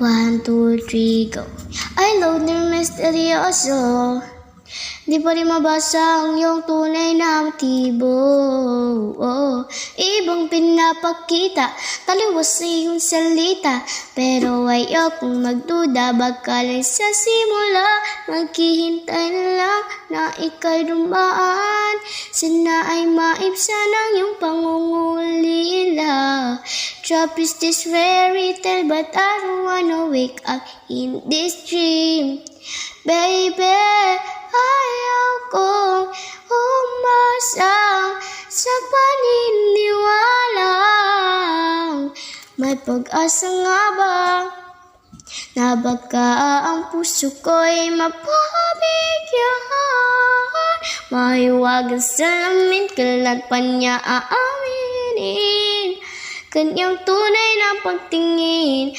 1, 2, 3, go. Ay, loner misteryoso, di pa rin mabasa ang iyong tunay na motibo. Ibang pinapakita, taliwas sa iyong salita, pero ayokong magduda, baka lang sa simula, maghihintay na lang na ika'y dumaan. Sana ay maibsan ang iyong pangungulila. Trap is this fairy tale, but I don't wanna wake up in this dream. Baby, ayaw kong umasa sa paniniwalang may pag-asa nga ba na baka ang puso ko'y mapabigyan. Mahiwagan sa lamin, kailan pa niya aaminin kanyang tunay na pagtingin.